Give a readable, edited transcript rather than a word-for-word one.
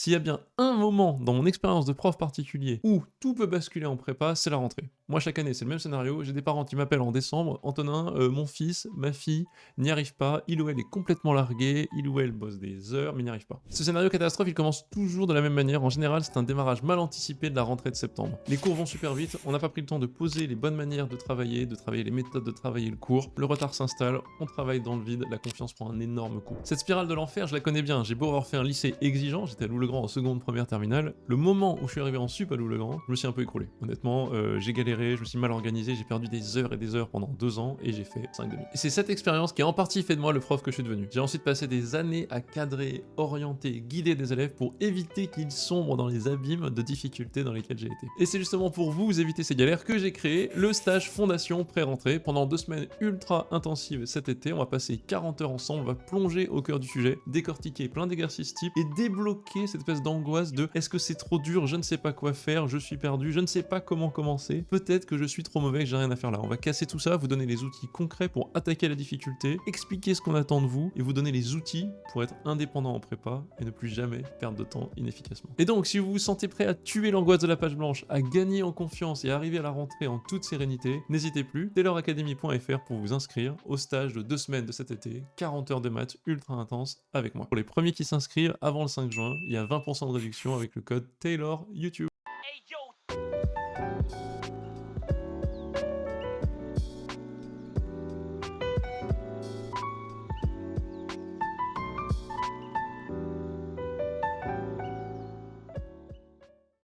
S'il y a bien un moment dans mon expérience de prof particulier où tout peut basculer en prépa, c'est la rentrée. Moi, chaque année, c'est le même scénario. J'ai des parents qui m'appellent en décembre. Antonin, mon fils, ma fille n'y arrive pas. Il ou elle est complètement largué. Il ou elle bosse des heures, mais n'y arrive pas. Ce scénario catastrophe, il commence toujours de la même manière. En général, c'est un démarrage mal anticipé de la rentrée de septembre. Les cours vont super vite. On n'a pas pris le temps de poser les bonnes manières de travailler les méthodes de travailler le cours. Le retard s'installe. On travaille dans le vide. La confiance prend un énorme coup. Cette spirale de l'enfer, je la connais bien. J'ai beau avoir fait un lycée exigeant. J'étais à Loups-le-Grand en seconde, première, terminale. Le moment où je suis arrivé en sup à Loups-le-Grand, je me suis un peu écroulé. Honnêtement, j'ai galéré, je me suis mal organisé, j'ai perdu des heures et des heures pendant 2 ans et j'ai fait 5 demi. Et c'est cette expérience qui a en partie fait de moi le prof que je suis devenu. J'ai ensuite passé des années à cadrer, orienter, guider des élèves pour éviter qu'ils sombrent dans les abîmes de difficultés dans lesquels j'ai été. Et c'est justement pour vous éviter ces galères que j'ai créé le stage Fondation Pré-Rentrée. Pendant 2 semaines ultra intensives cet été, on va passer 40 heures ensemble, on va plonger au cœur du sujet, décortiquer plein d'exercices types et débloquer cette espèce d'angoisse de est-ce que c'est trop dur, je ne sais pas quoi faire, je suis perdu, je ne sais pas comment commencer, peut-être que je suis trop mauvais, que j'ai rien à faire là. On va casser tout ça, vous donner les outils concrets pour attaquer la difficulté, expliquer ce qu'on attend de vous et vous donner les outils pour être indépendant en prépa et ne plus jamais perdre de temps inefficacement. Et donc, si vous vous sentez prêt à tuer l'angoisse de la page blanche, à gagner en confiance et à arriver à la rentrée en toute sérénité, n'hésitez plus, tayloracademy.fr pour vous inscrire au stage de 2 semaines de cet été, 40 heures de maths ultra intense avec moi. Pour les premiers qui s'inscrivent avant le 5 juin, il y a 20% de réduction avec le code TaylorYouTube.